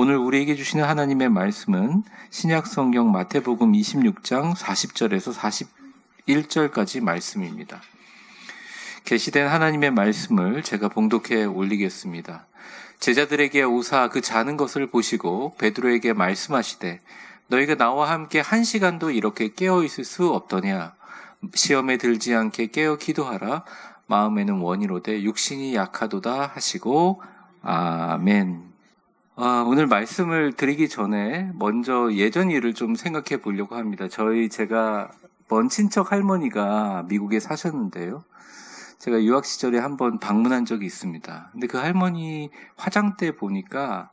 오늘 우리에게 주시는 하나님의 말씀은 신약성경 마태복음 26장 40절에서 41절까지 말씀입니다. 계시된 하나님의 말씀을 제가 봉독해 올리겠습니다. 제자들에게 오사 그 자는 것을 보시고 베드로에게 말씀하시되 너희가 나와 함께 1시간도 이렇게 깨어 있을 수 없더냐. 시험에 들지 않게 깨어 기도하라. 마음에는 원이로되 육신이 약하도다 하시고 아멘. 오늘 말씀을 드리기 전에 먼저 예전 일을 좀 생각해 보려고 합니다. 제가 먼 친척 할머니가 미국에 사셨는데요. 제가 유학 시절에 한번 방문한 적이 있습니다. 근데 그 할머니 화장대 보니까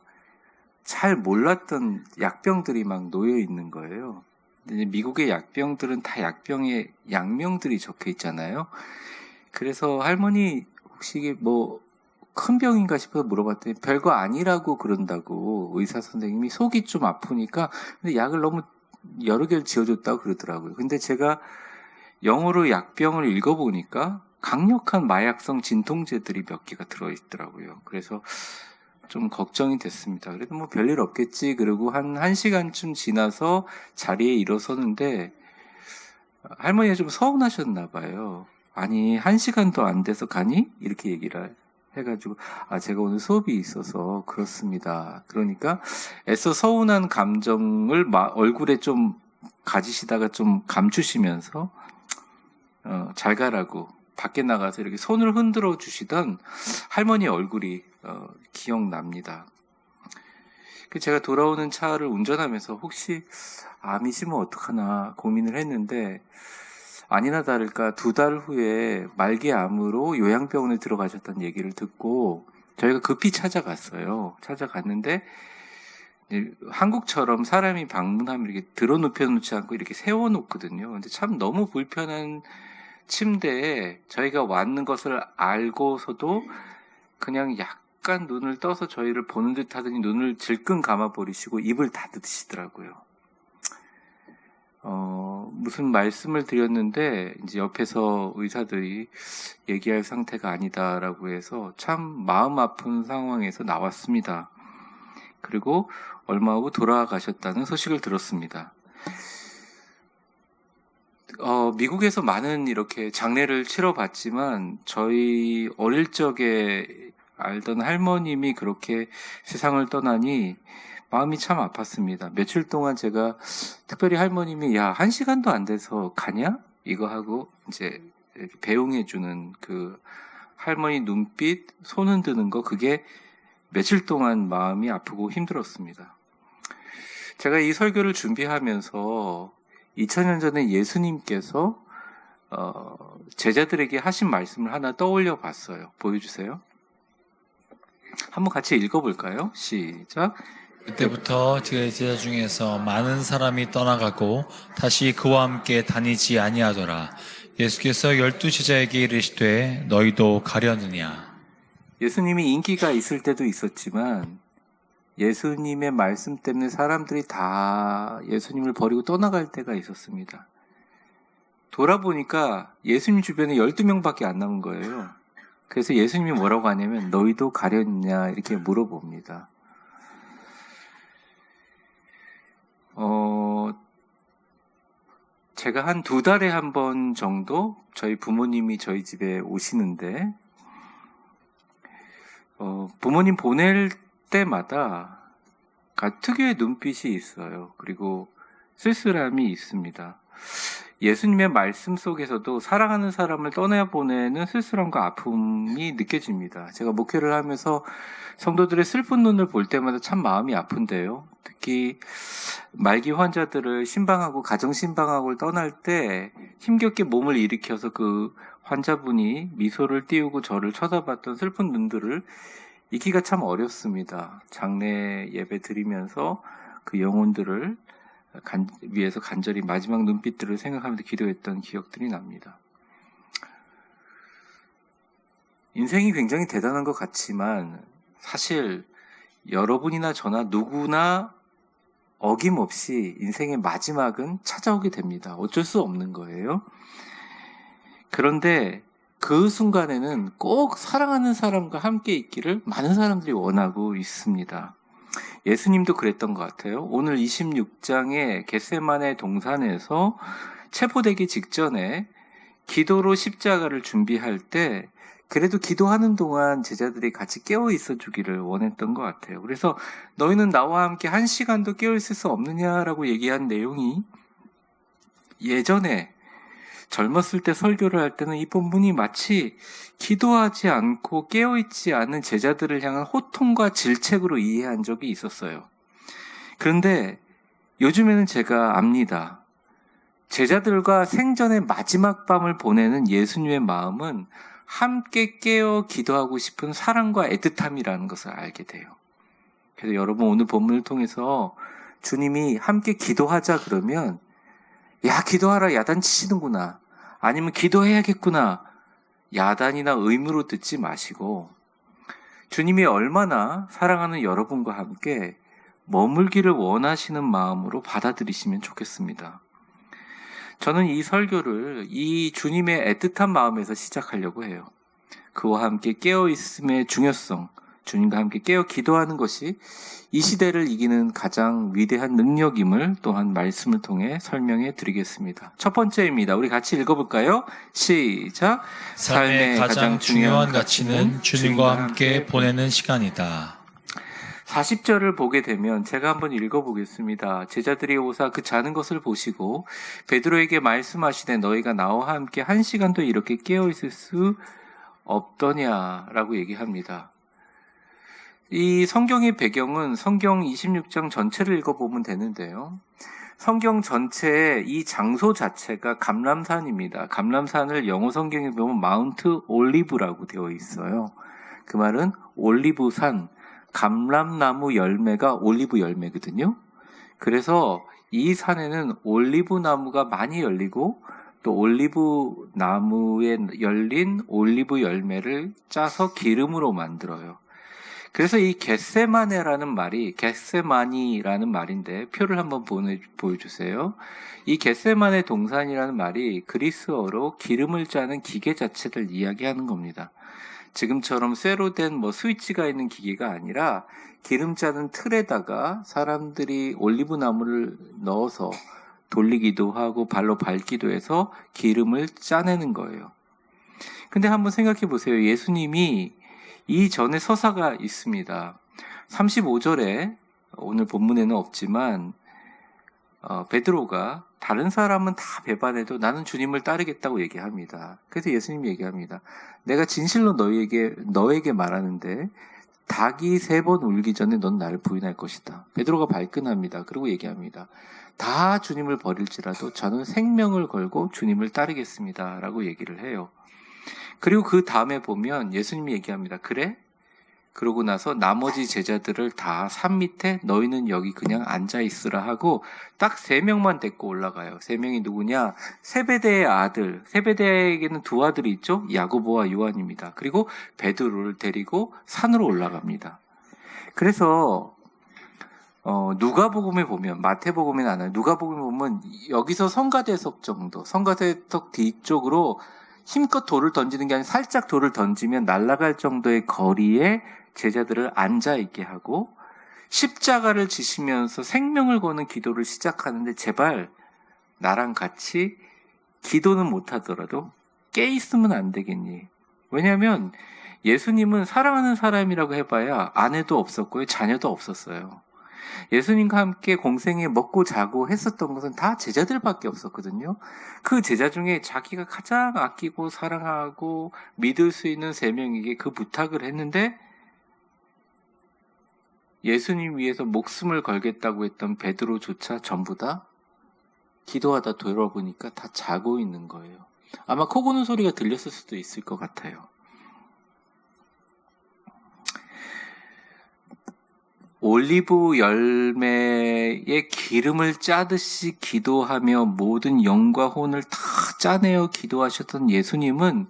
잘 몰랐던 약병들이 막 놓여 있는 거예요. 근데 미국의 약병들은 다 약병에 약명들이 적혀 있잖아요. 그래서 할머니 혹시 이게 큰 병인가 싶어서 물어봤더니 별거 아니라고 그런다고 의사 선생님이 속이 좀 아프니까 근데 약을 너무 여러 개를 지어줬다고 그러더라고요. 근데 제가 영어로 약병을 읽어보니까 강력한 마약성 진통제들이 몇 개가 들어있더라고요. 그래서 좀 걱정이 됐습니다. 그래도 별일 없겠지. 그리고 한 1시간쯤 지나서 자리에 일어서는데 할머니가 좀 서운하셨나 봐요. 아니 1시간도 안 돼서 가니? 이렇게 얘기를 해가지고 제가 오늘 수업이 있어서 그렇습니다. 그러니까 애써 서운한 감정을 얼굴에 좀 가지시다가 좀 감추시면서 잘 가라고 밖에 나가서 이렇게 손을 흔들어 주시던 할머니 얼굴이 기억납니다. 제가 돌아오는 차를 운전하면서 혹시 암이시면 어떡하나 고민을 했는데 아니나 다를까 2달 후에 말기암으로 요양병원에 들어가셨다는 얘기를 듣고 저희가 급히 찾아갔어요. 찾아갔는데 한국처럼 사람이 방문하면 이렇게 들어 눕혀놓지 않고 이렇게 세워놓거든요. 근데 참 너무 불편한 침대에 저희가 왔는 것을 알고서도 그냥 약간 눈을 떠서 저희를 보는 듯 하더니 눈을 질끈 감아버리시고 입을 닫으시더라고요. 무슨 말씀을 드렸는데 이제 옆에서 의사들이 얘기할 상태가 아니다라고 해서 참 마음 아픈 상황에서 나왔습니다. 그리고 얼마 후 돌아가셨다는 소식을 들었습니다. 미국에서 많은 이렇게 장례를 치러봤지만 저희 어릴 적에 알던 할머님이 그렇게 세상을 떠나니 마음이 참 아팠습니다. 며칠 동안 제가 특별히 할머님이 1시간도 안 돼서 가냐? 이거 하고 이제 배웅해주는 그 할머니 눈빛, 손 흔드는 거 그게 며칠 동안 마음이 아프고 힘들었습니다. 제가 이 설교를 준비하면서 2000년 전에 예수님께서 제자들에게 하신 말씀을 하나 떠올려 봤어요. 보여주세요. 한번 같이 읽어볼까요? 시작. 그때부터 그의 제자 중에서 많은 사람이 떠나가고 다시 그와 함께 다니지 아니하더라. 예수께서 12 제자에게 이르시되 너희도 가려느냐. 예수님이 인기가 있을 때도 있었지만 예수님의 말씀 때문에 사람들이 다 예수님을 버리고 떠나갈 때가 있었습니다. 돌아보니까 예수님 주변에 12명밖에 안 남은 거예요. 그래서 예수님이 뭐라고 하냐면 너희도 가려느냐 이렇게 물어봅니다. 제가 한 2달에 한 번 정도 저희 부모님이 저희 집에 오시는데 부모님 보낼 때마다 특유의 눈빛이 있어요. 그리고 쓸쓸함이 있습니다. 예수님의 말씀 속에서도 사랑하는 사람을 떠나보내는 쓸쓸함과 아픔이 느껴집니다. 제가 목회를 하면서 성도들의 슬픈 눈을 볼 때마다 참 마음이 아픈데요. 특히 말기 환자들을 신방하고 가정신방하고 떠날 때 힘겹게 몸을 일으켜서 그 환자분이 미소를 띄우고 저를 쳐다봤던 슬픈 눈들을 잊기가 참 어렵습니다. 장례 예배 드리면서 그 영혼들을 위해서 간절히 마지막 눈빛들을 생각하면서 기도했던 기억들이 납니다. 인생이 굉장히 대단한 것 같지만 사실 여러분이나 저나 누구나 어김없이 인생의 마지막은 찾아오게 됩니다. 어쩔 수 없는 거예요. 그런데 그 순간에는 꼭 사랑하는 사람과 함께 있기를 많은 사람들이 원하고 있습니다. 예수님도 그랬던 것 같아요. 오늘 26장의 겟세마네 동산에서 체포되기 직전에 기도로 십자가를 준비할 때 그래도 기도하는 동안 제자들이 같이 깨어 있어 주기를 원했던 것 같아요. 그래서 너희는 나와 함께 1시간도 깨어 있을 수 없느냐라고 얘기한 내용이 예전에 젊었을 때 설교를 할 때는 이 본문이 마치 기도하지 않고 깨어있지 않은 제자들을 향한 호통과 질책으로 이해한 적이 있었어요. 그런데 요즘에는 제가 압니다. 제자들과 생전의 마지막 밤을 보내는 예수님의 마음은 함께 깨어 기도하고 싶은 사랑과 애틋함이라는 것을 알게 돼요. 그래서 여러분 오늘 본문을 통해서 주님이 함께 기도하자 그러면 야 기도하라 야단치시는구나 아니면 기도해야겠구나 야단이나 의무로 듣지 마시고 주님이 얼마나 사랑하는 여러분과 함께 머물기를 원하시는 마음으로 받아들이시면 좋겠습니다. 저는 이 설교를 이 주님의 애틋한 마음에서 시작하려고 해요. 그와 함께 깨어있음의 중요성, 주님과 함께 깨어 기도하는 것이 이 시대를 이기는 가장 위대한 능력임을 또한 말씀을 통해 설명해 드리겠습니다. 첫 번째입니다. 우리 같이 읽어볼까요? 시작! 삶의 가장 중요한 가치는 주님과 함께 보내는 시간이다. 40절을 보게 되면 제가 한번 읽어보겠습니다. 제자들이 오사 그 자는 것을 보시고 베드로에게 말씀하시되 너희가 나와 함께 1시간도 이렇게 깨어있을 수 없더냐라고 얘기합니다. 이 성경의 배경은 성경 26장 전체를 읽어보면 되는데요. 성경 전체의 이 장소 자체가 감람산입니다. 감람산을 영어 성경에 보면 마운트 올리브라고 되어 있어요. 그 말은 올리브산, 감람나무 열매가 올리브 열매거든요. 그래서 이 산에는 올리브 나무가 많이 열리고 또 올리브 나무에 열린 올리브 열매를 짜서 기름으로 만들어요. 그래서 이 겟세마네라는 말이 겟세마니라는 말인데 표를 한번 보여주세요. 이 겟세마네 동산이라는 말이 그리스어로 기름을 짜는 기계 자체를 이야기하는 겁니다. 지금처럼 쇠로 된 스위치가 있는 기계가 아니라 기름 짜는 틀에다가 사람들이 올리브 나무를 넣어서 돌리기도 하고 발로 밟기도 해서 기름을 짜내는 거예요. 근데 한번 생각해 보세요. 예수님이 이전에 서사가 있습니다. 35절에 오늘 본문에는 없지만 베드로가 다른 사람은 다 배반해도 나는 주님을 따르겠다고 얘기합니다. 그래서 예수님이 얘기합니다. 내가 진실로 너에게 말하는데 닭이 3번 울기 전에 넌 나를 부인할 것이다. 베드로가 발끈합니다. 그리고 얘기합니다. 다 주님을 버릴지라도 저는 생명을 걸고 주님을 따르겠습니다. 라고 얘기를 해요. 그리고 그 다음에 보면 예수님이 얘기합니다. 그래? 그러고 나서 나머지 제자들을 다 산 밑에 너희는 여기 그냥 앉아있으라 하고 딱 3명만 데리고 올라가요. 3명이 누구냐? 세베대의 아들, 세베대에게는 2 아들이 있죠? 야고보와 요한입니다. 그리고 베드로를 데리고 산으로 올라갑니다. 그래서 누가복음에 보면, 마태복음에는 안 와요. 누가복음에 보면 여기서 성가대석 정도, 성가대석 뒤쪽으로 힘껏 돌을 던지는 게 아니라 살짝 돌을 던지면 날아갈 정도의 거리에 제자들을 앉아있게 하고 십자가를 지시면서 생명을 거는 기도를 시작하는데 제발 나랑 같이 기도는 못하더라도 깨있으면 안 되겠니? 왜냐하면 예수님은 사랑하는 사람이라고 해봐야 아내도 없었고요. 자녀도 없었어요. 예수님과 함께 공생에 먹고 자고 했었던 것은 다 제자들밖에 없었거든요. 그 제자 중에 자기가 가장 아끼고 사랑하고 믿을 수 있는 3명에게 그 부탁을 했는데 예수님 위해서 목숨을 걸겠다고 했던 베드로조차 전부 다 기도하다 돌아보니까 다 자고 있는 거예요. 아마 코 고는 소리가 들렸을 수도 있을 것 같아요. 올리브 열매에 기름을 짜듯이 기도하며 모든 영과 혼을 다 짜내어 기도하셨던 예수님은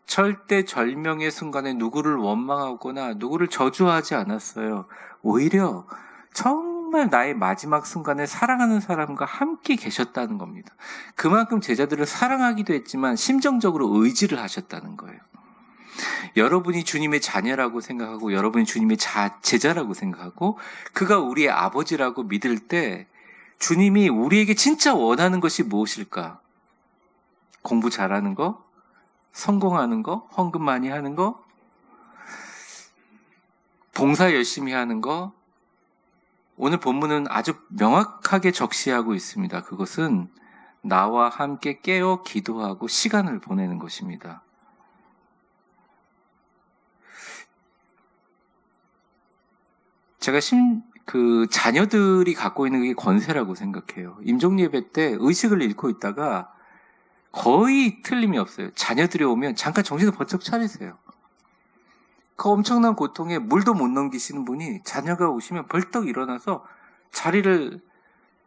절대 절명의 순간에 누구를 원망하거나 누구를 저주하지 않았어요. 오히려 정말 나의 마지막 순간에 사랑하는 사람과 함께 계셨다는 겁니다. 그만큼 제자들을 사랑하기도 했지만 심정적으로 의지를 하셨다는 거예요. 여러분이 주님의 자녀라고 생각하고 여러분이 주님의 제자라고 생각하고 그가 우리의 아버지라고 믿을 때 주님이 우리에게 진짜 원하는 것이 무엇일까? 공부 잘하는 거? 성공하는 거? 헌금 많이 하는 거? 봉사 열심히 하는 거? 오늘 본문은 아주 명확하게 적시하고 있습니다. 그것은 나와 함께 깨어 기도하고 시간을 보내는 것입니다. 제가 자녀들이 갖고 있는 게 권세라고 생각해요. 임종 예배 때 의식을 잃고 있다가 거의 틀림이 없어요. 자녀들이 오면 잠깐 정신을 번쩍 차리세요. 그 엄청난 고통에 물도 못 넘기시는 분이 자녀가 오시면 벌떡 일어나서 자리를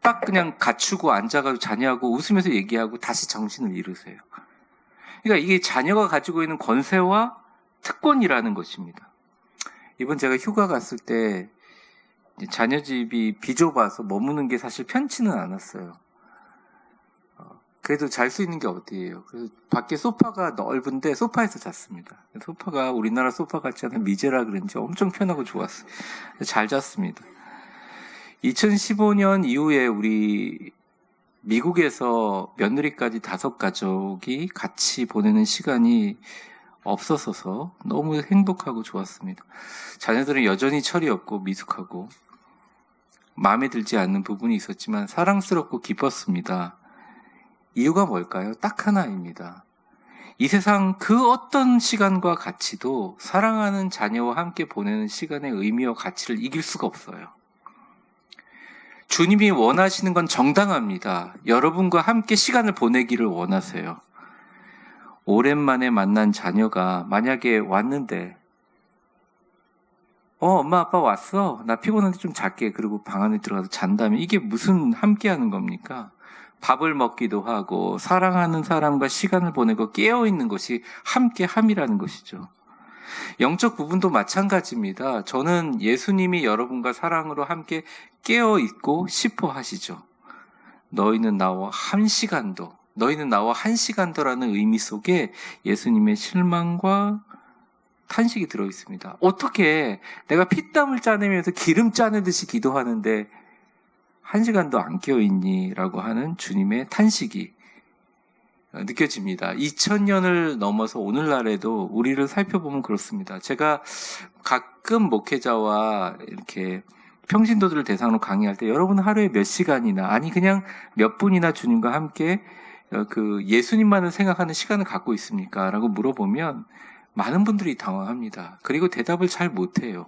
딱 그냥 갖추고 앉아가지고 자녀하고 웃으면서 얘기하고 다시 정신을 잃으세요. 그러니까 이게 자녀가 가지고 있는 권세와 특권이라는 것입니다. 이번 제가 휴가 갔을 때 자녀 집이 비좁아서 머무는 게 사실 편치는 않았어요. 그래도 잘 수 있는 게 어디예요. 그래서 밖에 소파가 넓은데 소파에서 잤습니다. 소파가 우리나라 소파 같지 않은 미제라 그런지 엄청 편하고 좋았어요. 잘 잤습니다. 2015년 이후에 우리 미국에서 며느리까지 5가족이 같이 보내는 시간이 없었어서 너무 행복하고 좋았습니다. 자녀들은 여전히 철이 없고 미숙하고 마음에 들지 않는 부분이 있었지만 사랑스럽고 기뻤습니다. 이유가 뭘까요? 딱 하나입니다. 이 세상 그 어떤 시간과 가치도 사랑하는 자녀와 함께 보내는 시간의 의미와 가치를 이길 수가 없어요. 주님이 원하시는 건 정당합니다. 여러분과 함께 시간을 보내기를 원하세요. 오랜만에 만난 자녀가 만약에 왔는데 엄마 아빠 왔어? 나 피곤한데 좀 잘게. 그리고 방 안에 들어가서 잔다면 이게 무슨 함께 하는 겁니까? 밥을 먹기도 하고 사랑하는 사람과 시간을 보내고 깨어있는 것이 함께함이라는 것이죠. 영적 부분도 마찬가지입니다. 저는 예수님이 여러분과 사랑으로 함께 깨어있고 싶어 하시죠. 너희는 나와 한 시간도라는 의미 속에 예수님의 실망과 탄식이 들어있습니다. 어떻게 내가 피땀을 짜내면서 기름 짜내듯이 기도하는데 1시간도 안 깨어있니? 라고 하는 주님의 탄식이 느껴집니다. 2000년을 넘어서 오늘날에도 우리를 살펴보면 그렇습니다. 제가 가끔 목회자와 이렇게 평신도들을 대상으로 강의할 때 여러분 하루에 몇 시간이나 아니 그냥 몇 분이나 주님과 함께 예수님만을 생각하는 시간을 갖고 있습니까? 라고 물어보면 많은 분들이 당황합니다. 그리고 대답을 잘 못해요.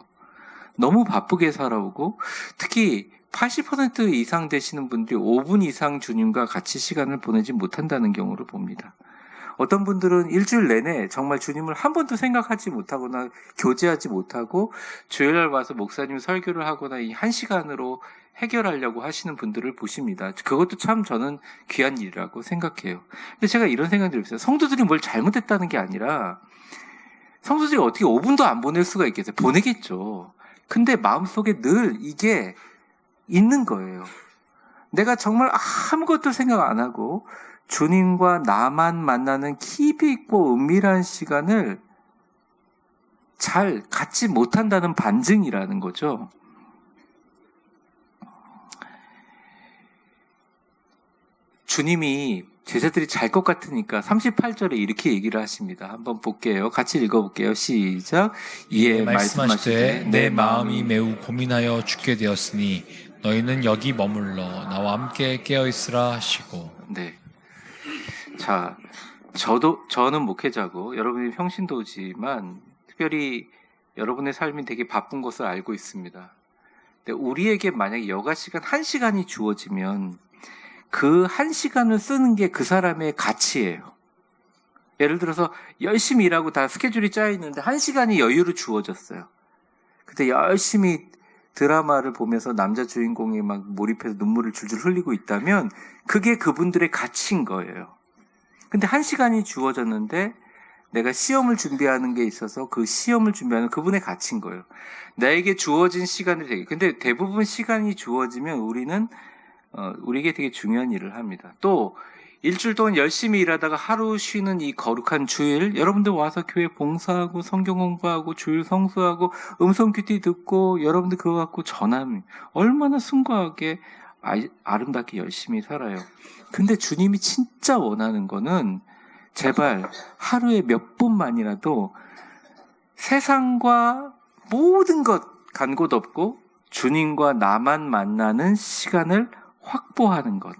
너무 바쁘게 살아오고 특히 80% 이상 되시는 분들이 5분 이상 주님과 같이 시간을 보내지 못한다는 경우를 봅니다. 어떤 분들은 일주일 내내 정말 주님을 한 번도 생각하지 못하거나 교제하지 못하고 주일날 와서 목사님 설교를 하거나 이 1시간으로 해결하려고 하시는 분들을 보십니다. 그것도 참 저는 귀한 일이라고 생각해요. 근데 제가 이런 생각이 들었어요. 성도들이 뭘 잘못했다는 게 아니라 성도들이 어떻게 5분도 안 보낼 수가 있겠어요? 보내겠죠. 근데 마음속에 늘 이게 있는 거예요. 내가 정말 아무것도 생각 안 하고 주님과 나만 만나는 깊이 있고 은밀한 시간을 잘 갖지 못한다는 반증이라는 거죠. 주님이 제자들이 잘 것 같으니까 38절에 이렇게 얘기를 하십니다. 한번 볼게요. 같이 읽어볼게요. 시작. 이에 말씀하시되 내 마음이 매우 고민하여 죽게 되었으니 너희는 여기 머물러 나와 함께 깨어있으라 하시고. 네. 자, 저는 목회자고 여러분이 평신도지만 특별히 여러분의 삶이 되게 바쁜 것을 알고 있습니다. 근데 우리에게 만약에 여가 시간 1시간이 주어지면 그 1시간을 쓰는 게 그 사람의 가치예요. 예를 들어서 열심히 일하고 다 스케줄이 짜여 있는데 1시간이 여유로 주어졌어요. 그때 열심히 드라마를 보면서 남자 주인공이 막 몰입해서 눈물을 줄줄 흘리고 있다면 그게 그분들의 가치인 거예요. 근데 1시간이 주어졌는데 내가 시험을 준비하는 게 있어서 그 시험을 준비하는 그분의 가치인 거예요. 나에게 주어진 시간이 되게. 근데 대부분 시간이 주어지면 우리에게 되게 중요한 일을 합니다. 또 일주일 동안 열심히 일하다가 하루 쉬는 이 거룩한 주일, 여러분들 와서 교회 봉사하고 성경 공부하고 주일 성수하고 음성 큐티 듣고 여러분들 그거 갖고 전하면 얼마나 숭고하게 아름답게 열심히 살아요. 근데 주님이 진짜 원하는 거는 제발 하루에 몇 분만이라도 세상과 모든 것 간 곳 없고 주님과 나만 만나는 시간을 확보하는 것.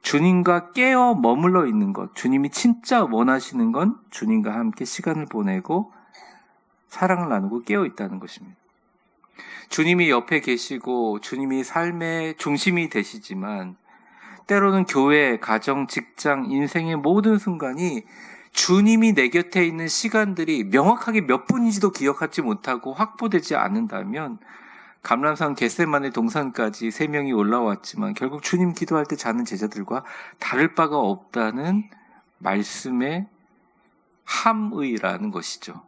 주님과 깨어 머물러 있는 것. 주님이 진짜 원하시는 건 주님과 함께 시간을 보내고 사랑을 나누고 깨어 있다는 것입니다. 주님이 옆에 계시고 주님이 삶의 중심이 되시지만 때로는 교회, 가정, 직장, 인생의 모든 순간이 주님이 내 곁에 있는 시간들이 명확하게 몇 분인지도 기억하지 못하고 확보되지 않는다면 감람산 겟세마네 동산까지 3명이 올라왔지만 결국 주님 기도할 때 자는 제자들과 다를 바가 없다는 말씀의 함의라는 것이죠.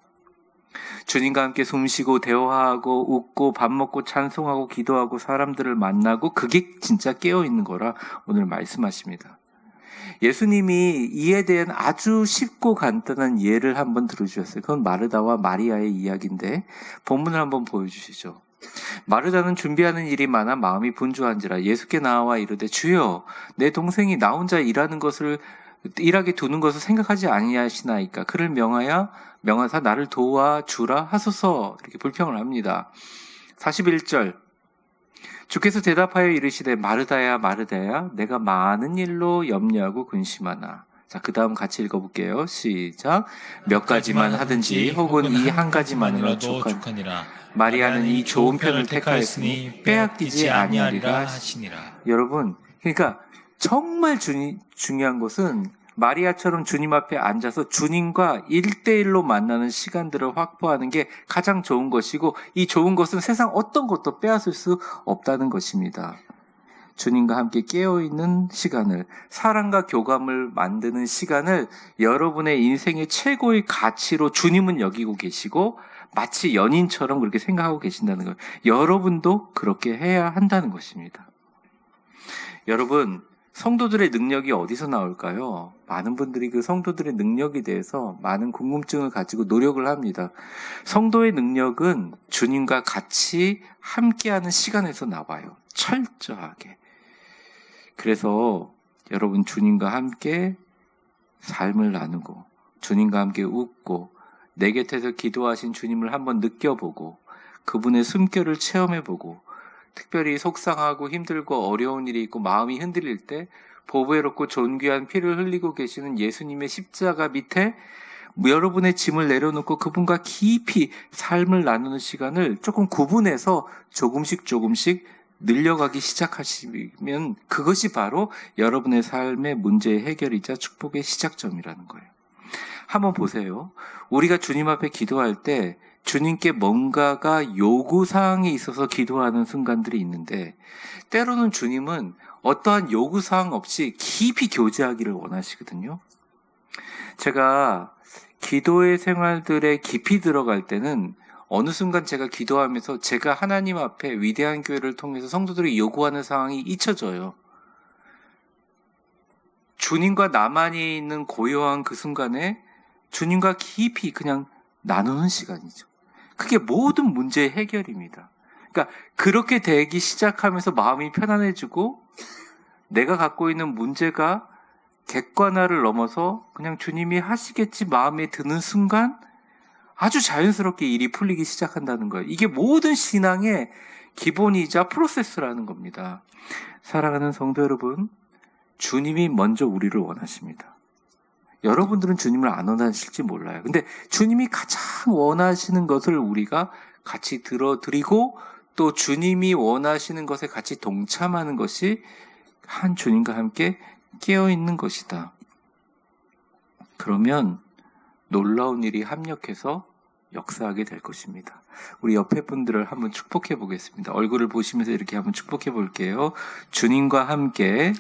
주님과 함께 숨쉬고 대화하고 웃고 밥 먹고 찬송하고 기도하고 사람들을 만나고 그게 진짜 깨어있는 거라 오늘 말씀하십니다. 예수님이 이에 대한 아주 쉽고 간단한 예를 한번 들어주셨어요. 그건 마르다와 마리아의 이야기인데 본문을 한번 보여주시죠. 마르다는 준비하는 일이 많아 마음이 분주한지라 예수께 나와 이르되 주여 내 동생이 나 혼자 일하게 두는 것을 생각하지 아니하시나이까 그를 명하사 나를 도와주라 하소서 이렇게 불평을 합니다. 41절 주께서 대답하여 이르시되 마르다야 마르다야 내가 많은 일로 염려하고 근심하나. 자, 그 다음 같이 읽어볼게요. 시작. 몇 가지만 하든지 혹은 이 한 가지만이라도 족하니라. 마리아는 이 좋은 편을 택하였으니 빼앗기지 아니하리라 하시니라. 여러분, 그러니까 정말 중요한 것은 마리아처럼 주님 앞에 앉아서 주님과 1대1로 만나는 시간들을 확보하는 게 가장 좋은 것이고 이 좋은 것은 세상 어떤 것도 빼앗을 수 없다는 것입니다. 주님과 함께 깨어있는 시간을, 사랑과 교감을 만드는 시간을 여러분의 인생의 최고의 가치로 주님은 여기고 계시고 마치 연인처럼 그렇게 생각하고 계신다는 거예요. 여러분도 그렇게 해야 한다는 것입니다. 여러분, 성도들의 능력이 어디서 나올까요? 많은 분들이 그 성도들의 능력에 대해서 많은 궁금증을 가지고 노력을 합니다. 성도의 능력은 주님과 같이 함께하는 시간에서 나와요. 철저하게. 그래서 여러분 주님과 함께 삶을 나누고 주님과 함께 웃고 내 곁에서 기도하신 주님을 한번 느껴보고 그분의 숨결을 체험해보고 특별히 속상하고 힘들고 어려운 일이 있고 마음이 흔들릴 때 보배롭고 존귀한 피를 흘리고 계시는 예수님의 십자가 밑에 여러분의 짐을 내려놓고 그분과 깊이 삶을 나누는 시간을 조금 구분해서 조금씩 늘려가기 시작하시면 그것이 바로 여러분의 삶의 문제의 해결이자 축복의 시작점이라는 거예요. 한번 보세요. 우리가 주님 앞에 기도할 때 주님께 뭔가가 요구사항이 있어서 기도하는 순간들이 있는데 때로는 주님은 어떠한 요구사항 없이 깊이 교제하기를 원하시거든요. 제가 기도의 생활들에 깊이 들어갈 때는 어느 순간 제가 기도하면서 제가 하나님 앞에 위대한 교회를 통해서 성도들이 요구하는 상황이 잊혀져요. 주님과 나만이 있는 고요한 그 순간에 주님과 깊이 그냥 나누는 시간이죠. 그게 모든 문제의 해결입니다. 그러니까 그렇게 되기 시작하면서 마음이 편안해지고 내가 갖고 있는 문제가 객관화를 넘어서 그냥 주님이 하시겠지 마음에 드는 순간 아주 자연스럽게 일이 풀리기 시작한다는 거예요. 이게 모든 신앙의 기본이자 프로세스라는 겁니다. 사랑하는 성도 여러분, 주님이 먼저 우리를 원하십니다. 여러분들은 주님을 안 원하실지 몰라요. 근데 주님이 가장 원하시는 것을 우리가 같이 들어드리고 또 주님이 원하시는 것에 같이 동참하는 것이 한 주님과 함께 깨어있는 것이다. 그러면 놀라운 일이 합력해서 역사하게 될 것입니다. 우리 옆에 분들을 한번 축복해 보겠습니다. 얼굴을 보시면서 이렇게 한번 축복해 볼게요. 주님과 함께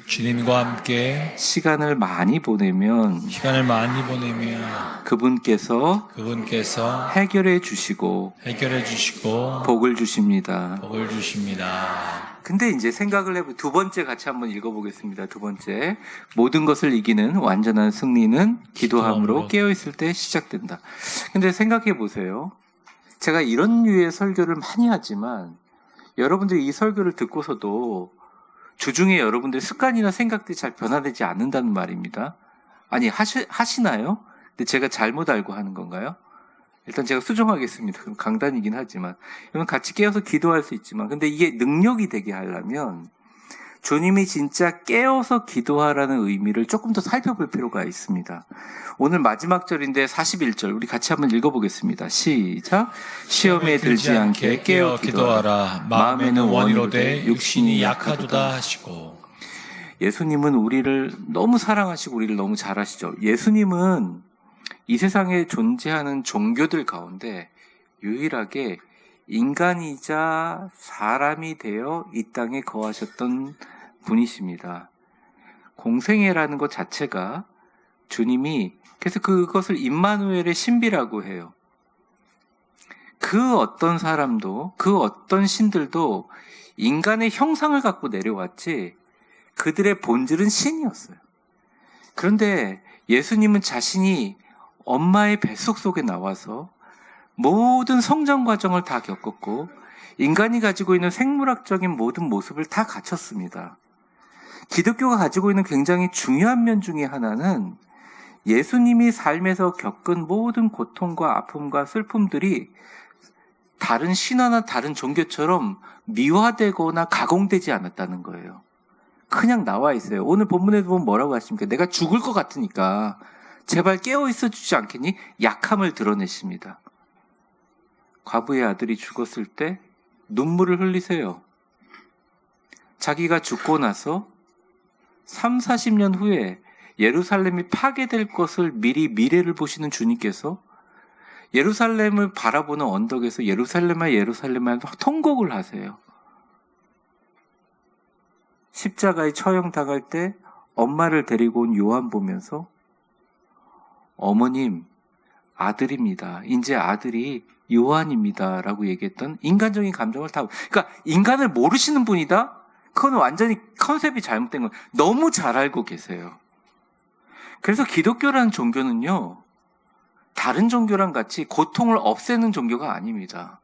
시간을 많이 보내면 그분께서 해결해 주시고 복을 주십니다. 근데 이제 생각을 해보, 두 번째 같이 한번 읽어보겠습니다. 두 번째. 모든 것을 이기는 완전한 승리는 기도함으로 깨어있을 때 시작된다. 근데 생각해 보세요. 제가 이런 류의 설교를 많이 하지만 여러분들이 이 설교를 듣고서도 주중에 여러분들의 습관이나 생각들이 잘 변화되지 않는다는 말입니다. 아니, 하시나요? 근데 제가 잘못 알고 하는 건가요? 일단 제가 수정하겠습니다. 그럼 강단이긴 하지만. 여러분 같이 깨어서 기도할 수 있지만, 근데 이게 능력이 되게 하려면 주님이 진짜 깨어서 기도하라는 의미를 조금 더 살펴볼 필요가 있습니다. 오늘 마지막 절인데 41절 우리 같이 한번 읽어보겠습니다. 시작. 시험에 들지 않게 깨어 기도하라. 마음에는 원이로되 육신이 약하도다 하시고. 예수님은 우리를 너무 사랑하시고 우리를 너무 잘 아시죠. 예수님은 이 세상에 존재하는 종교들 가운데 유일하게 인간이자 사람이 되어 이 땅에 거하셨던 분이십니다. 공생애라는 것 자체가 주님이 그래서 그것을 임마누엘의 신비라고 해요. 그 어떤 사람도 그 어떤 신들도 인간의 형상을 갖고 내려왔지 그들의 본질은 신이었어요. 그런데 예수님은 자신이 엄마의 뱃속 속에 나와서 모든 성장 과정을 다 겪었고 인간이 가지고 있는 생물학적인 모든 모습을 다 갖췄습니다. 기독교가 가지고 있는 굉장히 중요한 면 중에 하나는 예수님이 삶에서 겪은 모든 고통과 아픔과 슬픔들이 다른 신화나 다른 종교처럼 미화되거나 가공되지 않았다는 거예요. 그냥 나와 있어요. 오늘 본문에도 보면 뭐라고 하십니까? 내가 죽을 것 같으니까 제발 깨어 있어 주지 않겠니? 약함을 드러내십니다. 과부의 아들이 죽었을 때 눈물을 흘리세요. 자기가 죽고 나서 30-40년 후에 예루살렘이 파괴될 것을 미리 미래를 보시는 주님께서 예루살렘을 바라보는 언덕에서 예루살렘아 예루살렘아 통곡을 하세요. 십자가에 처형당할 때 엄마를 데리고 온 요한 보면서 어머님, 아들입니다. 이제 아들이 요한입니다. 라고 얘기했던 인간적인 감정을 다, 그러니까 인간을 모르시는 분이다? 그건 완전히 컨셉이 잘못된 거예요. 너무 잘 알고 계세요. 그래서 기독교라는 종교는요, 다른 종교랑 같이 고통을 없애는 종교가 아닙니다.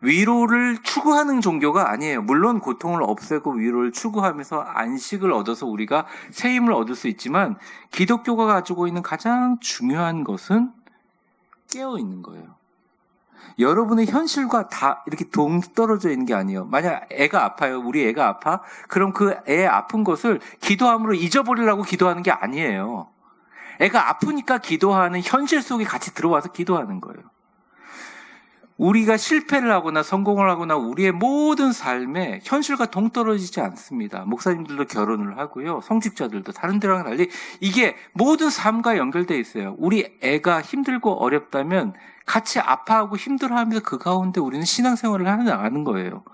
위로를 추구하는 종교가 아니에요. 물론 고통을 없애고 위로를 추구하면서 안식을 얻어서 우리가 새 힘을 얻을 수 있지만 기독교가 가지고 있는 가장 중요한 것은 깨어 있는 거예요. 여러분의 현실과 다 이렇게 동떨어져 있는 게 아니에요. 만약 애가 아파요. 우리 애가 아파? 그럼 그 애 아픈 것을 기도함으로 잊어버리려고 기도하는 게 아니에요. 애가 아프니까 기도하는 현실 속에 같이 들어와서 기도하는 거예요. 우리가 실패를 하거나 성공을 하거나 우리의 모든 삶에 현실과 동떨어지지 않습니다. 목사님들도 결혼을 하고요. 성직자들도 다른 데랑 달리 이게 모든 삶과 연결되어 있어요. 우리 애가 힘들고 어렵다면 같이 아파하고 힘들어하면서 그 가운데 우리는 신앙생활을 해나가는 거예요.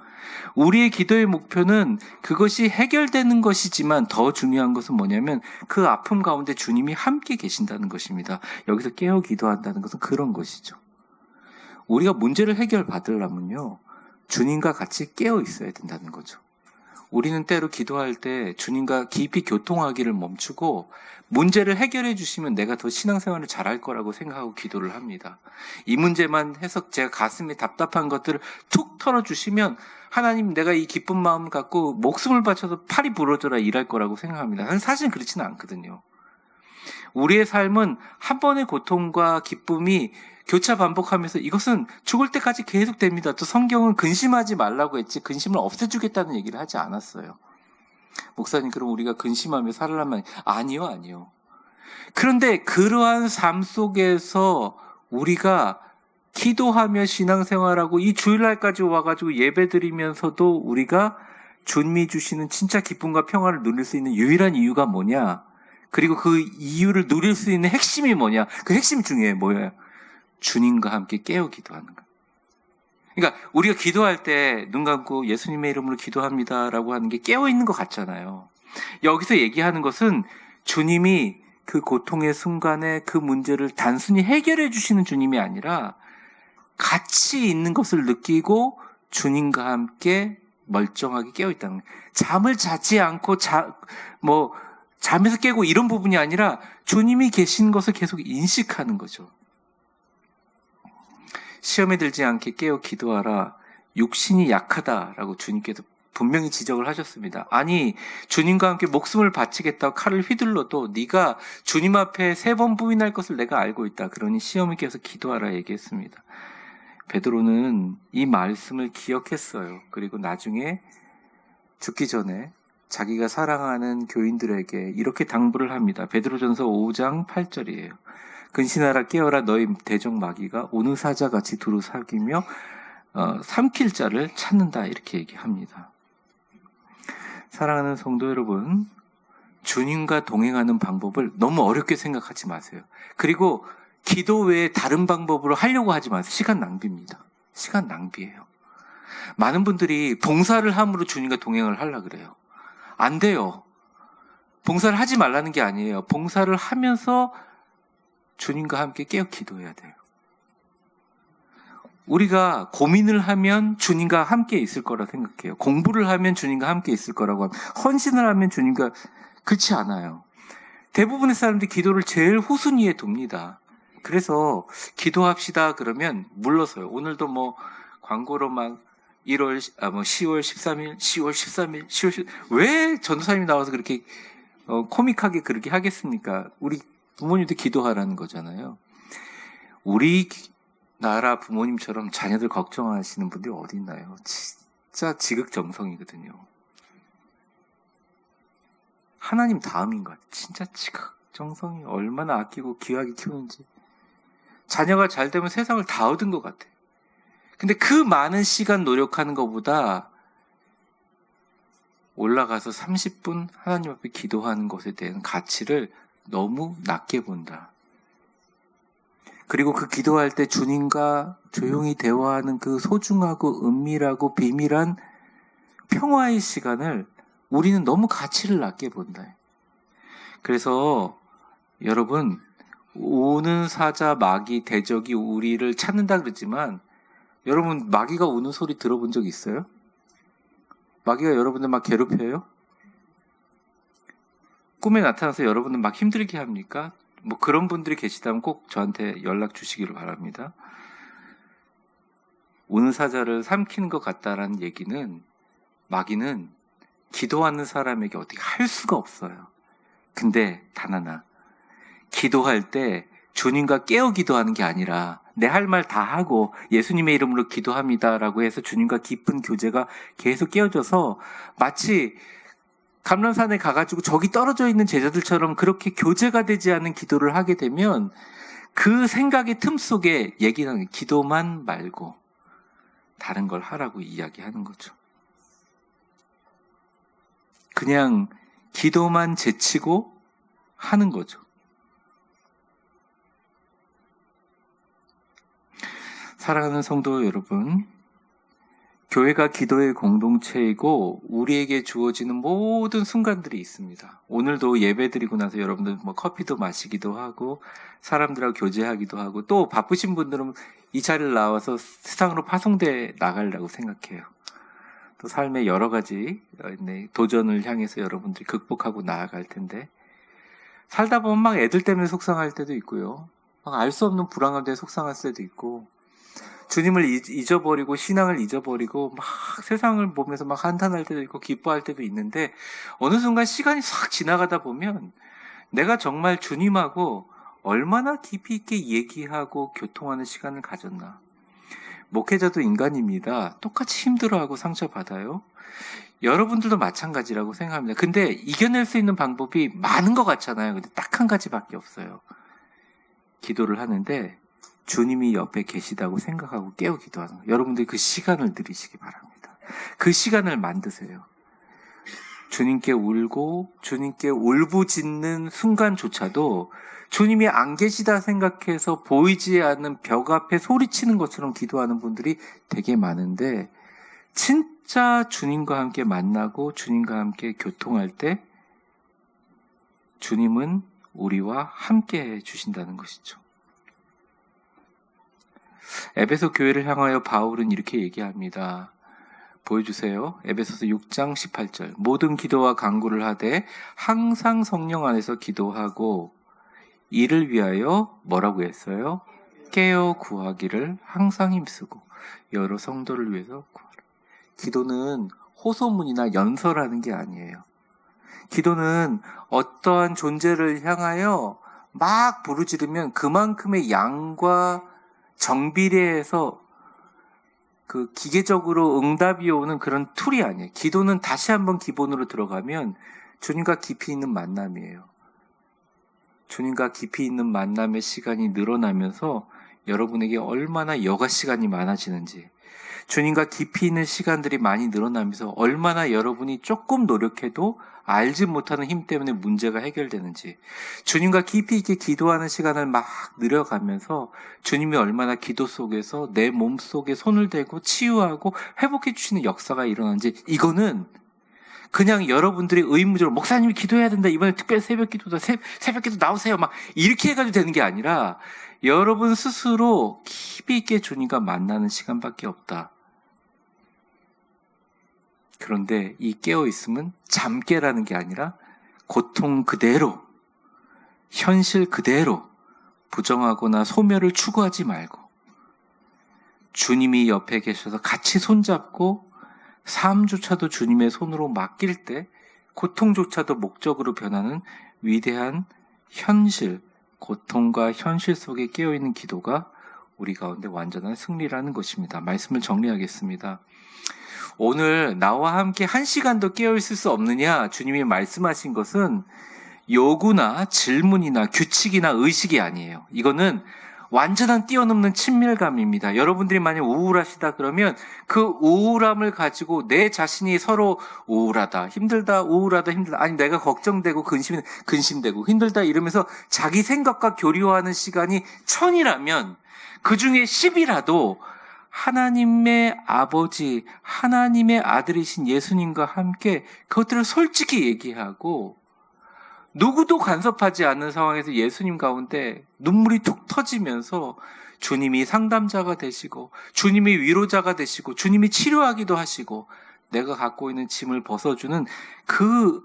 우리의 기도의 목표는 그것이 해결되는 것이지만 더 중요한 것은 뭐냐면 그 아픔 가운데 주님이 함께 계신다는 것입니다. 여기서 깨어 기도한다는 것은 그런 것이죠. 우리가 문제를 해결받으려면요, 주님과 같이 깨어 있어야 된다는 거죠. 우리는 때로 기도할 때 주님과 깊이 교통하기를 멈추고 문제를 해결해 주시면 내가 더 신앙생활을 잘할 거라고 생각하고 기도를 합니다. 이 문제만 해서 제가 가슴에 답답한 것들을 툭 털어주시면 하나님 내가 이 기쁜 마음을 갖고 목숨을 바쳐서 팔이 부러져라 일할 거라고 생각합니다. 사실은 그렇지는 않거든요. 우리의 삶은 한 번의 고통과 기쁨이 교차 반복하면서 이것은 죽을 때까지 계속됩니다. 또 성경은 근심하지 말라고 했지 근심을 없애주겠다는 얘기를 하지 않았어요. 목사님 그럼 우리가 근심하며 살아라면 아니요. 그런데 그러한 삶 속에서 우리가 기도하며 신앙생활하고 이 주일날까지 와가지고 예배드리면서도 우리가 주님이 주시는 진짜 기쁨과 평화를 누릴 수 있는 유일한 이유가 뭐냐? 그리고 그 이유를 누릴 수 있는 핵심이 뭐냐? 그 핵심 중에 뭐예요? 주님과 함께 깨어 기도하는 것. 그러니까 우리가 기도할 때 눈 감고 예수님의 이름으로 기도합니다라고 하는 게 깨어 있는 것 같잖아요. 여기서 얘기하는 것은 주님이 그 고통의 순간에 그 문제를 단순히 해결해 주시는 주님이 아니라 같이 있는 것을 느끼고 주님과 함께 멀쩡하게 깨어있다는 거예요. 잠을 자지 않고 잠에서 깨고 이런 부분이 아니라 주님이 계신 것을 계속 인식하는 거죠. 시험에 들지 않게 깨어 기도하라. 육신이 약하다라고 주님께서 분명히 지적을 하셨습니다. 아니, 주님과 함께 목숨을 바치겠다고 칼을 휘둘러도 네가 주님 앞에 3번 부인할 것을 내가 알고 있다. 그러니 시험에 깨서 기도하라 얘기했습니다. 베드로는 이 말씀을 기억했어요. 그리고 나중에 죽기 전에 자기가 사랑하는 교인들에게 이렇게 당부를 합니다. 베드로전서 5장 8절이에요. 근신하라 깨어라 너희 대적 마귀가 오는 사자같이 두루 사귀며 삼킬 자를 찾는다 이렇게 얘기합니다. 사랑하는 성도 여러분, 주님과 동행하는 방법을 너무 어렵게 생각하지 마세요. 그리고 기도 외에 다른 방법으로 하려고 하지 마세요. 시간 낭비입니다. 시간 낭비예요. 많은 분들이 봉사를 함으로 주님과 동행을 하려고 그래요. 안 돼요. 봉사를 하지 말라는 게 아니에요. 봉사를 하면서 주님과 함께 깨어 기도해야 돼요. 우리가 고민을 하면 주님과 함께 있을 거라 생각해요. 공부를 하면 주님과 함께 있을 거라고 하면, 헌신을 하면 주님과, 그렇지 않아요. 대부분의 사람들이 기도를 제일 후순위에 둡니다. 그래서 기도합시다 그러면 물러서요. 오늘도 광고로 막 10월 13일, 10월 13일, 10월 10일. 왜 전도사님이 나와서 그렇게 코믹하게 그렇게 하겠습니까? 우리 부모님도 기도하라는 거잖아요. 우리 나라 부모님처럼 자녀들 걱정하시는 분들이 어디 있나요? 진짜 지극정성이거든요. 하나님 다음인 것 같아요. 진짜 지극정성이 얼마나 아끼고 귀하게 키우는지. 자녀가 잘 되면 세상을 다 얻은 것 같아요. 근데 그 많은 시간 노력하는 것보다 올라가서 30분 하나님 앞에 기도하는 것에 대한 가치를 너무 낮게 본다. 그리고 그 기도할 때 주님과 조용히 대화하는 그 소중하고 은밀하고 비밀한 평화의 시간을 우리는 너무 가치를 낮게 본다. 그래서 여러분, 우는 사자, 마귀, 대적이 우리를 찾는다 그러지만 여러분 마귀가 우는 소리 들어본 적 있어요? 마귀가 여러분들 막 괴롭혀요? 꿈에 나타나서 여러분들 막 힘들게 합니까? 그런 분들이 계시다면 꼭 저한테 연락 주시기를 바랍니다. 우는 사자를 삼키는 것 같다라는 얘기는 마귀는 기도하는 사람에게 어떻게 할 수가 없어요. 근데 단 하나, 기도할 때 주님과 깨어 기도하는 게 아니라 내 할 말 다 하고 예수님의 이름으로 기도합니다라고 해서 주님과 깊은 교제가 계속 깨어져서 마치 감람산에 가가지고 저기 떨어져 있는 제자들처럼 그렇게 교제가 되지 않은 기도를 하게 되면 그 생각의 틈 속에 얘기하는 기도만 말고 다른 걸 하라고 이야기하는 거죠. 그냥 기도만 제치고 하는 거죠. 사랑하는 성도 여러분, 교회가 기도의 공동체이고 우리에게 주어지는 모든 순간들이 있습니다. 오늘도 예배 드리고 나서 여러분들 커피도 마시기도 하고 사람들하고 교제하기도 하고 또 바쁘신 분들은 이 자리를 나와서 세상으로 파송돼 나가려고 생각해요. 또 삶의 여러 가지 도전을 향해서 여러분들이 극복하고 나아갈 텐데 살다 보면 막 애들 때문에 속상할 때도 있고요. 막 알 수 없는 불안감 때문에 속상할 때도 있고 주님을 잊어버리고 신앙을 잊어버리고 막 세상을 보면서 막 한탄할 때도 있고 기뻐할 때도 있는데 어느 순간 시간이 싹 지나가다 보면 내가 정말 주님하고 얼마나 깊이 있게 얘기하고 교통하는 시간을 가졌나. 목회자도 인간입니다. 똑같이 힘들어하고 상처받아요. 여러분들도 마찬가지라고 생각합니다. 근데 이겨낼 수 있는 방법이 많은 것 같잖아요. 근데 딱 한 가지밖에 없어요. 기도를 하는데 주님이 옆에 계시다고 생각하고 깨어 기도하는 거예요. 여러분들이 그 시간을 누리시기 바랍니다. 그 시간을 만드세요. 주님께 울고 주님께 울부짖는 순간조차도 주님이 안 계시다 생각해서 보이지 않는 벽 앞에 소리치는 것처럼 기도하는 분들이 되게 많은데 진짜 주님과 함께 만나고 주님과 함께 교통할 때 주님은 우리와 함께 해주신다는 것이죠. 에베소 교회를 향하여 바울은 이렇게 얘기합니다. 보여주세요. 에베소서 6장 18절. 모든 기도와 간구를 하되 항상 성령 안에서 기도하고 이를 위하여 뭐라고 했어요? 깨어 구하기를 항상 힘쓰고 여러 성도를 위해서 구하라. 기도는 호소문이나 연설하는 게 아니에요. 기도는 어떠한 존재를 향하여 막 부르짖으면 그만큼의 양과 정비례해서 그 기계적으로 응답이 오는 그런 툴이 아니에요. 기도는 다시 한번 기본으로 들어가면 주님과 깊이 있는 만남이에요. 주님과 깊이 있는 만남의 시간이 늘어나면서 여러분에게 얼마나 여가 시간이 많아지는지, 주님과 깊이 있는 시간들이 많이 늘어나면서 얼마나 여러분이 조금 노력해도 알지 못하는 힘 때문에 문제가 해결되는지, 주님과 깊이 있게 기도하는 시간을 막 늘려가면서 주님이 얼마나 기도 속에서 내 몸 속에 손을 대고 치유하고 회복해 주시는 역사가 일어나는지, 이거는 그냥 여러분들이 의무적으로 목사님이 기도해야 된다, 이번에 특별 새벽 기도다, 새벽 기도 나오세요, 막 이렇게 해가지고 되는 게 아니라 여러분 스스로 깊이 있게 주님과 만나는 시간밖에 없다. 그런데 이 깨어있음은 잠깨라는 게 아니라 고통 그대로, 현실 그대로 부정하거나 소멸을 추구하지 말고 주님이 옆에 계셔서 같이 손잡고 삶조차도 주님의 손으로 맡길 때 고통조차도 목적으로 변하는 위대한 현실, 고통과 현실 속에 깨어있는 기도가 우리 가운데 완전한 승리라는 것입니다. 말씀을 정리하겠습니다. 오늘 나와 함께 1시간도 깨어있을 수 없느냐, 주님이 말씀하신 것은 요구나 질문이나 규칙이나 의식이 아니에요. 이거는 완전한 뛰어넘는 친밀감입니다. 여러분들이 만약 우울하시다 그러면 그 우울함을 가지고 내 자신이 서로 우울하다, 힘들다, 우울하다, 힘들다, 아니 내가 걱정되고 근심되고 힘들다 이러면서 자기 생각과 교류하는 시간이 1000이라면 그 중에 10이라도 하나님의 아버지, 하나님의 아들이신 예수님과 함께 그것들을 솔직히 얘기하고, 누구도 간섭하지 않는 상황에서 예수님 가운데 눈물이 툭 터지면서 주님이 상담자가 되시고, 주님이 위로자가 되시고, 주님이 치료하기도 하시고, 내가 갖고 있는 짐을 벗어주는 그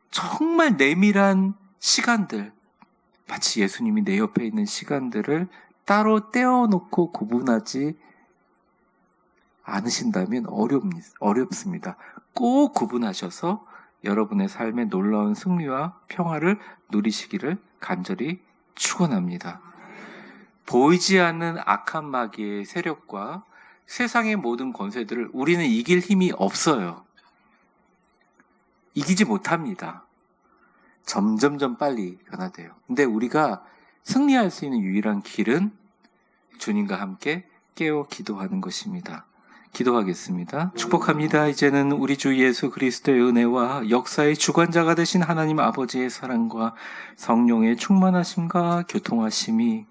정말 내밀한 시간들, 마치 예수님이 내 옆에 있는 시간들을 따로 떼어놓고 구분하지 않으신다면 어렵습니다. 꼭 구분하셔서 여러분의 삶의 놀라운 승리와 평화를 누리시기를 간절히 축원합니다. 보이지 않는 악한 마귀의 세력과 세상의 모든 권세들을 우리는 이길 힘이 없어요. 이기지 못합니다. 점점점 빨리 변화돼요. 근데 우리가 승리할 수 있는 유일한 길은 주님과 함께 깨어 기도하는 것입니다. 기도하겠습니다. 축복합니다. 이제는 우리 주 예수 그리스도의 은혜와 역사의 주관자가 되신 하나님 아버지의 사랑과 성령의 충만하심과 교통하심이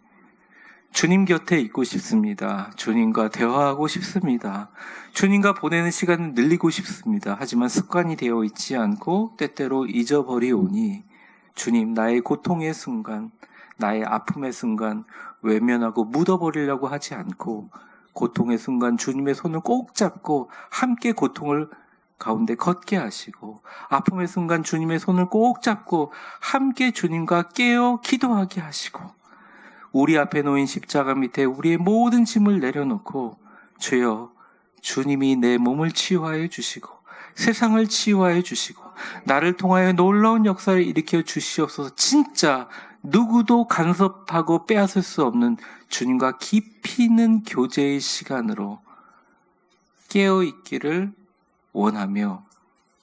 주님 곁에 있고 싶습니다. 주님과 대화하고 싶습니다. 주님과 보내는 시간을 늘리고 싶습니다. 하지만 습관이 되어 있지 않고 때때로 잊어버리오니 주님, 나의 고통의 순간, 나의 아픔의 순간 외면하고 묻어버리려고 하지 않고 고통의 순간 주님의 손을 꼭 잡고 함께 고통을 가운데 걷게 하시고, 아픔의 순간 주님의 손을 꼭 잡고 함께 주님과 깨어 기도하게 하시고, 우리 앞에 놓인 십자가 밑에 우리의 모든 짐을 내려놓고, 주여, 주님이 내 몸을 치유하여 주시고 세상을 치유하여 주시고 나를 통하여 놀라운 역사를 일으켜 주시옵소서. 진짜 누구도 간섭하고 빼앗을 수 없는 주님과 깊이 있는 교제의 시간으로 깨어있기를 원하며,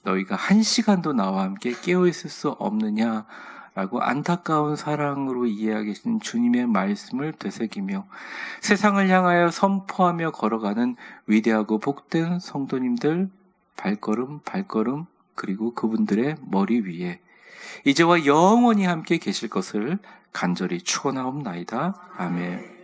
너희가 1시간도 나와 함께 깨어있을 수 없느냐라고 안타까운 사랑으로 이해하고 계신 주님의 말씀을 되새기며 세상을 향하여 선포하며 걸어가는 위대하고 복된 성도님들 발걸음 그리고 그분들의 머리 위에 이제와 영원히 함께 계실 것을 간절히 축원하옵나이다. 아멘.